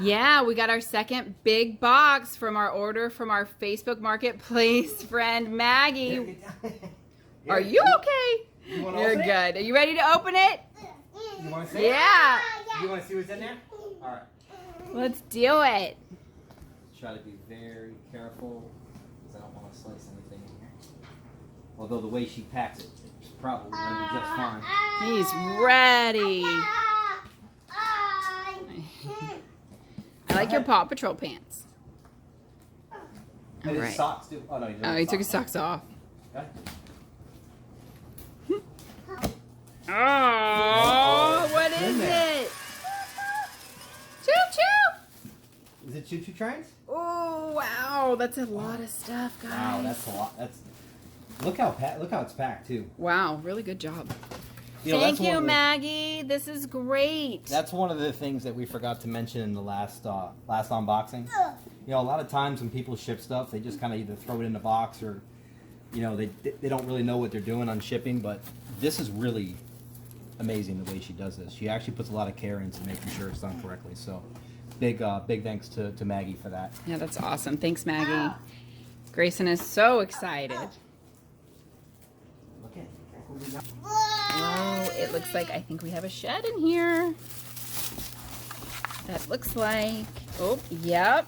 Yeah, we got our second big box from our order from our Facebook Marketplace friend Maggie. Are you okay? You're good. Are you ready to open it? You want to see? Yeah. You want to see what's in there? All right. Let's do it. Try to be very careful because I don't want to slice anything in here. Although the way she packs it, it's probably going to be just fine. He's ready. I like your Paw Patrol pants. And his socks too. Oh no, he didn't. Oh, he took his socks off. Okay. Oh, what is it? Choo Choo! Is it Choo Choo trains? Oh, wow, that's a lot of stuff, guys. Wow, that's a lot. That's look how it's packed too. Wow, really good job. You know, Thank you, Maggie. This is great. That's one of the things that we forgot to mention in the last unboxing. You know, a lot of times when people ship stuff, they just kind of either throw it in the box or, you know, they don't really know what they're doing on shipping. But this is really amazing the way she does this. She actually puts a lot of care into making sure it's done correctly. So, big thanks to Maggie for that. Yeah, that's awesome. Thanks, Maggie. Grayson is so excited. Look at what we got. Oh, it looks like I think we have a shed in here. That looks like. Oh, yep.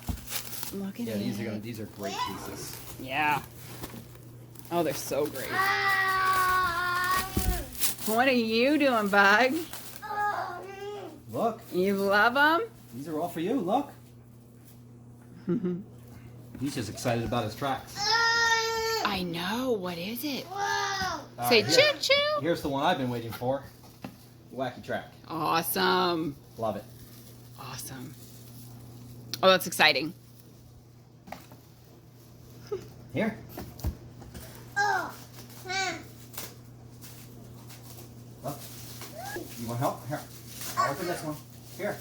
Look at it. These are great pieces. Yeah. Oh, they're so great. What are you doing, Bug? Look. You love them? These are all for you. Look. He's just excited about his tracks. I know. What is it? All Say right, choo choo. Here's the one I've been waiting for. Wacky track. Awesome. Love it. Awesome. Oh, that's exciting. Here. Look. You want help? Here. I'll open this one. Here.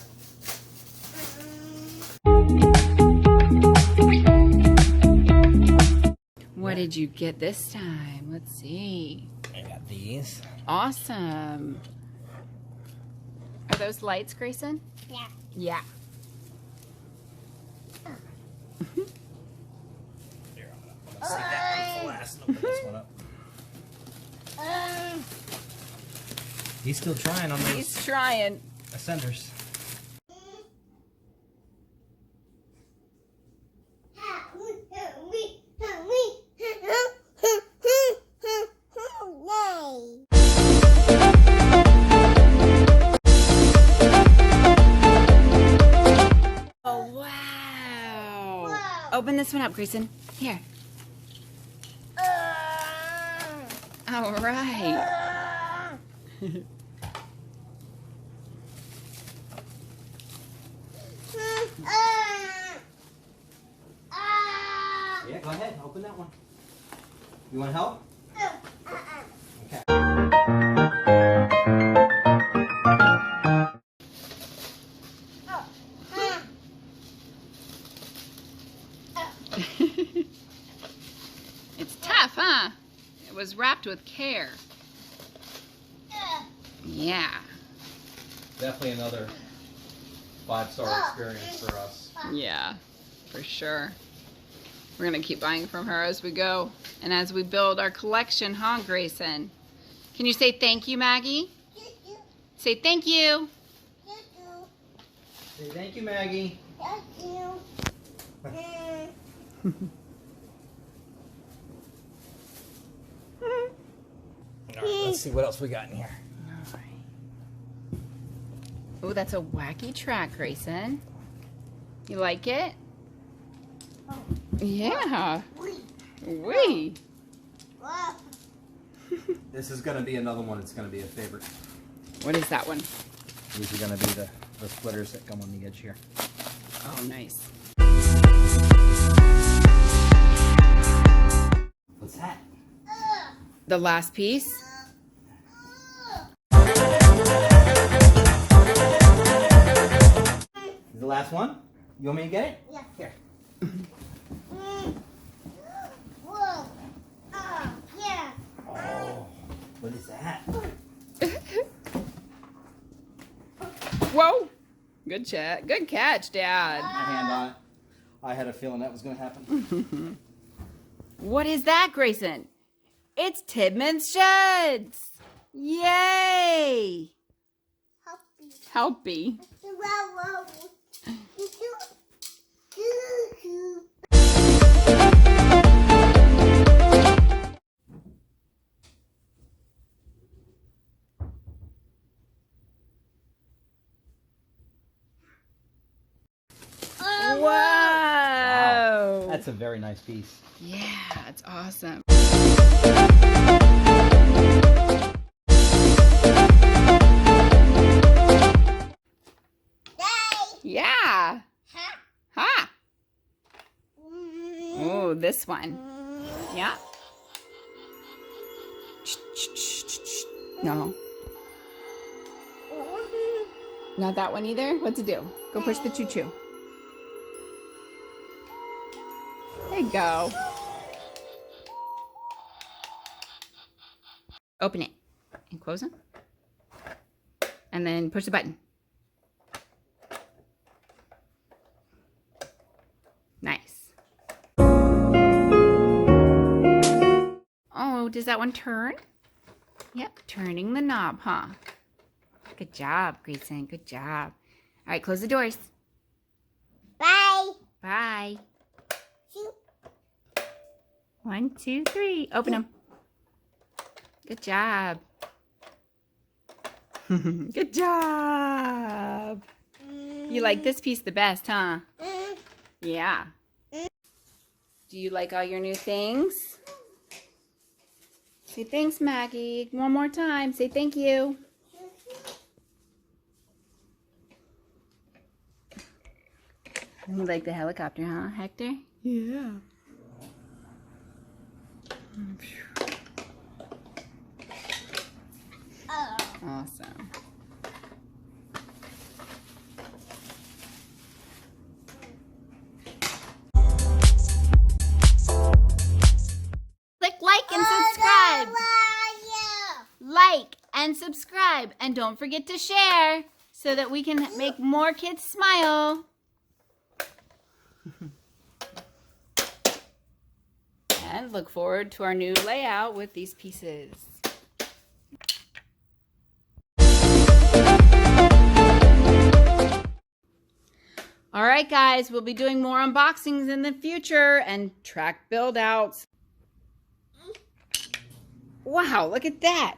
What did you get this time? Let's see. I got these. Awesome. Are those lights, Grayson? Yeah. Yeah. Here, I'm gonna see that one for last. Open this one up. He's still trying on those He's trying. ascenders. Oh, wow. Open this one up, Grayson. Here. All right. Yeah, go ahead. Open that one. You want help? Okay. It's tough, huh? It was wrapped with care. Yeah. Definitely another 5-star experience for us. Yeah, for sure. We're going to keep buying from her as we go. And as we build our collection, huh, Grayson? Can you say thank you, Maggie? Say thank you. Say thank you, Maggie. All right, let's see what else we got in here. Oh, that's a wacky track, Grayson. You like it? Yeah. Wee. This is going to be another one that's going to be a favorite. What is that one? These are going to be the splitters that come on the edge here. Oh, nice. What's that? The last piece? Is the last one? You want me to get it? Yeah. Here. Yeah. Oh, what is that? Whoa! Good chat. Good catch, Dad. My hand on it. I had a feeling that was going to happen. What is that, Grayson? It's Tidman's Sheds. Yay! Helpy. Whoa! That's a very nice piece. Yeah, it's awesome. Yeah. Ha. Oh, this one. Yeah. No. Not that one either? What to do? Go push the Choo Choo. There you go. Open it and close it. And then push the button. Nice. Oh, does that one turn? Yep, turning the knob, huh? Good job, Grayson. Good job. All right, close the doors. Bye. Bye. 1, 2, 3. Open them. Good job. Good job. You like this piece the best, huh? Yeah. Do you like all your new things? Say thanks, Maggie. One more time. Say thank you. You like the helicopter, huh, Hector? Yeah. Awesome. Click like and subscribe. Like and subscribe. And don't forget to share so that we can make more kids smile. And look forward to our new layout with these pieces. All right, guys, we'll be doing more unboxings in the future and track build outs. Wow, look at that.